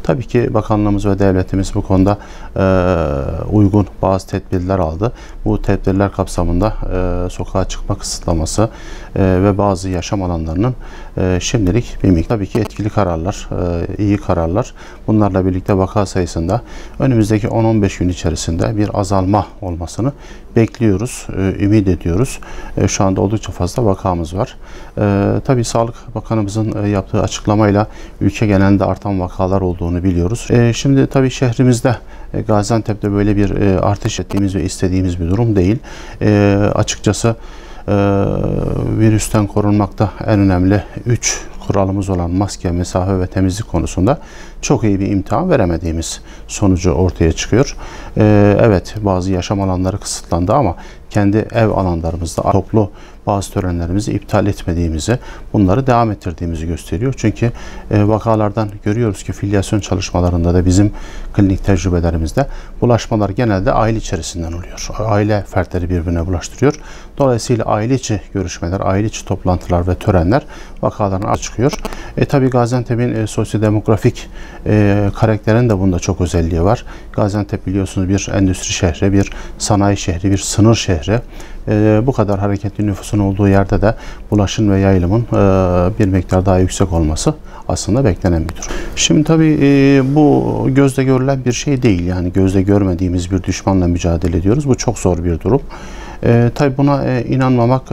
Tabii ki bakanlığımız ve devletimiz bu konuda uygun bazı tedbirler aldı. Bu tedbirler kapsamında sokağa çıkma kısıtlaması ve bazı yaşam alanlarının şimdilik bir miktar tabii ki etkili kararlar, iyi kararlar. Bunlarla birlikte vaka sayısında önümüzdeki 10-15 gün içerisinde bir azalma olmasını bekliyoruz, ümit ediyoruz. Şu anda oldukça fazla vakamız var. Tabii Sağlık Bakanımızın yaptığı açıklamayla ülke genelinde artan vakalar olduğunu biliyoruz. Şimdi tabii şehrimizde Gaziantep'te böyle bir artış ettiğimiz ve istediğimiz bir durum değil. Açıkçası virüsten korunmakta en önemli 3 kuralımız olan maske, mesafe ve temizlik konusunda çok iyi bir imtihan veremediğimiz sonucu ortaya çıkıyor. Evet, bazı yaşam alanları kısıtlandı ama kendi ev alanlarımızda toplu bazı törenlerimizi iptal etmediğimizi, bunları devam ettirdiğimizi gösteriyor. Çünkü vakalardan görüyoruz ki filyasyon çalışmalarında da bizim klinik tecrübelerimizde bulaşmalar genelde aile içerisinden oluyor. Aile fertleri birbirine bulaştırıyor. Dolayısıyla aile içi görüşmeler, aile içi toplantılar ve törenler vakaların az çıkıyor. Tabii Gaziantep'in sosyodemografik karakterinin de bunda çok özelliği var. Gaziantep biliyorsunuz bir endüstri şehri, bir sanayi şehri, bir sınır şehri. Bu kadar hareketli nüfusun olduğu yerde de bulaşın ve yayılımın bir miktar daha yüksek olması aslında beklenen bir durum. Şimdi tabii bu gözle görülen bir şey değil. Yani gözle görmediğimiz bir düşmanla mücadele ediyoruz. Bu çok zor bir durum. Tabii buna inanmamak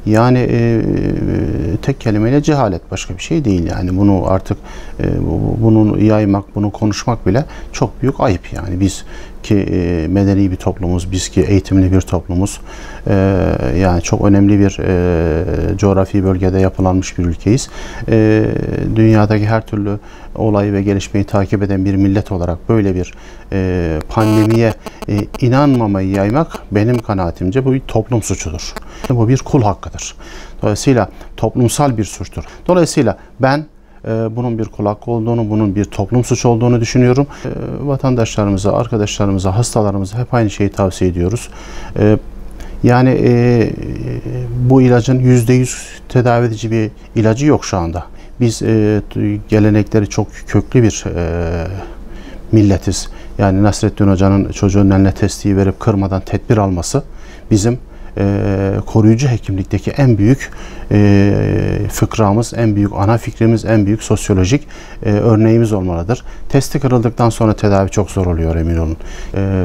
yani tek kelimeyle cehalet, başka bir şey değil. Yani bunu artık bunu yaymak, bunu konuşmak bile çok büyük ayıp. Yani biz ki medeni bir toplumuz, biz ki eğitimli bir toplumuz, yani çok önemli bir coğrafi bölgede yapılanmış bir ülkeyiz. Dünyadaki her türlü olayı ve gelişmeyi takip eden bir millet olarak böyle bir pandemiye inanmamayı yaymak benim kanaatimce bu bir toplum suçudur. Bu bir kul hakkıdır. Dolayısıyla toplumsal bir suçtur. Dolayısıyla ben bunun bir kul hakkı olduğunu, bunun bir toplum suçu olduğunu düşünüyorum. Vatandaşlarımıza, arkadaşlarımıza, hastalarımıza hep aynı şeyi tavsiye ediyoruz. Yani bu ilacın %100 tedavi edici bir ilacı yok şu anda. Biz gelenekleri çok köklü bir milletiz. Yani Nasrettin Hoca'nın çocuğun eline testiyi verip kırmadan tedbir alması bizim koruyucu hekimlikteki en büyük fıkramız, en büyük ana fikrimiz, en büyük sosyolojik örneğimiz olmalıdır. Testi kırıldıktan sonra tedavi çok zor oluyor, emin olun.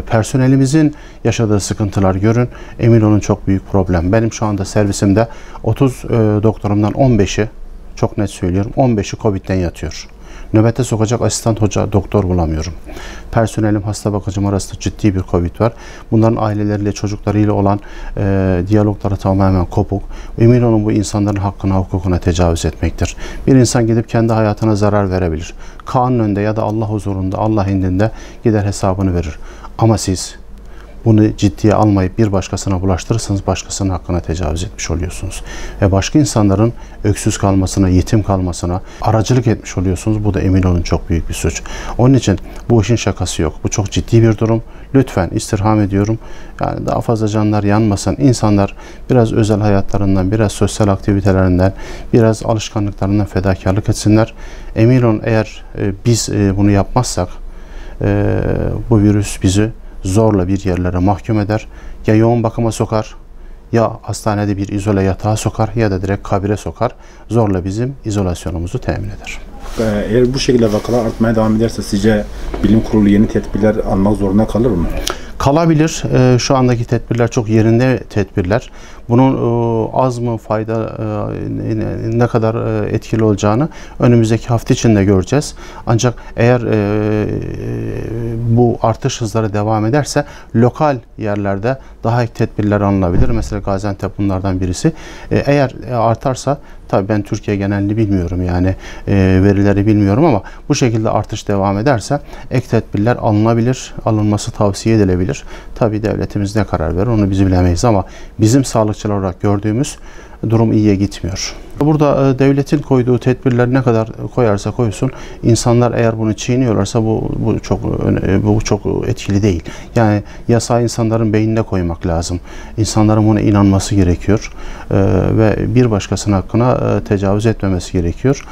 Personelimizin yaşadığı sıkıntılar görün, emin olun çok büyük problem. Benim şu anda servisimde 30 doktorumdan 15'i, çok net söylüyorum, 15'i Covid'den yatıyor. Nöbete sokacak asistan hoca, doktor bulamıyorum. Personelim, hasta bakıcım arasında ciddi bir Covid var. Bunların aileleriyle, çocuklarıyla olan diyalogları tamamen kopuk. Emin olun bu insanların hakkına, hukukuna tecavüz etmektir. Bir insan gidip kendi hayatına zarar verebilir. Kanun önünde ya da Allah huzurunda, Allah indinde gider hesabını verir. Ama siz bunu ciddiye almayıp bir başkasına bulaştırırsanız başkasının hakkına tecavüz etmiş oluyorsunuz. Ve başka insanların öksüz kalmasına, yetim kalmasına aracılık etmiş oluyorsunuz. Bu da emin olun çok büyük bir suç. Onun için bu işin şakası yok. Bu çok ciddi bir durum. Lütfen istirham ediyorum. Yani daha fazla canlar yanmasın. İnsanlar biraz özel hayatlarından, biraz sosyal aktivitelerinden, biraz alışkanlıklarından fedakarlık etsinler. Emin olun eğer biz bunu yapmazsak bu virüs bizi zorla bir yerlere mahkum eder. Ya yoğun bakıma sokar, ya hastanede bir izole yatağa sokar ya da direkt kabire sokar. Zorla bizim izolasyonumuzu temin eder. Eğer bu şekilde vakalar artmaya devam ederse sizce bilim kurulu yeni tedbirler almak zorunda kalır mı? Kalabilir. Şu andaki tedbirler çok yerinde tedbirler. Bunun az mı fayda, ne kadar etkili olacağını önümüzdeki hafta içinde göreceğiz. Ancak eğer bu artış hızları devam ederse lokal yerlerde daha iyi tedbirler alınabilir. Mesela Gaziantep bunlardan birisi. Eğer artarsa, tabii ben Türkiye genelini bilmiyorum, yani verileri bilmiyorum ama bu şekilde artış devam ederse ek tedbirler alınabilir, alınması tavsiye edilebilir. Tabii devletimiz ne karar verir onu biz bilemeyiz ama bizim sağlıkçılar olarak gördüğümüz durum iyiye gitmiyor. Burada devletin koyduğu tedbirler ne kadar koyarsa koysun, insanlar eğer bunu çiğniyorlarsa bu çok etkili değil. Yani yasağı insanların beynine koymak lazım. İnsanların buna inanması gerekiyor ve bir başkasının hakkına tecavüz etmemesi gerekiyor.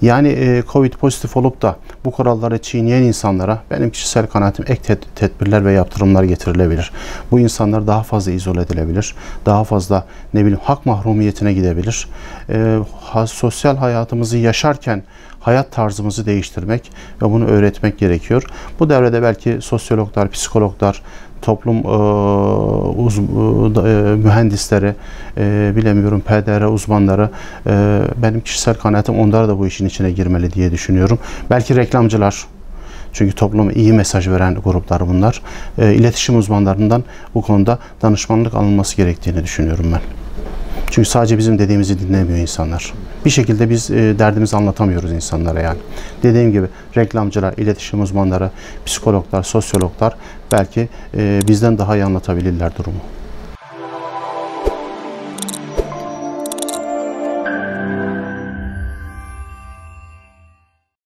Yani Covid pozitif olup da bu kuralları çiğneyen insanlara benim kişisel kanaatim ek tedbirler ve yaptırımlar getirilebilir. Bu insanlar daha fazla izole edilebilir. Daha fazla hak mahrumiyetine gidebilir. Sosyal hayatımızı yaşarken hayat tarzımızı değiştirmek ve bunu öğretmek gerekiyor. Bu devrede belki sosyologlar, psikologlar, toplum mühendisleri, bilemiyorum PDR uzmanları, benim kişisel kanaatim onlar da bu işin içine girmeli diye düşünüyorum. Belki reklamcılar, çünkü topluma iyi mesaj veren gruplar bunlar. İletişim uzmanlarından bu konuda danışmanlık alınması gerektiğini düşünüyorum ben. Çünkü sadece bizim dediğimizi dinlemiyor insanlar. Bir şekilde biz derdimizi anlatamıyoruz insanlara yani. Dediğim gibi reklamcılar, iletişim uzmanları, psikologlar, sosyologlar belki bizden daha iyi anlatabilirler durumu.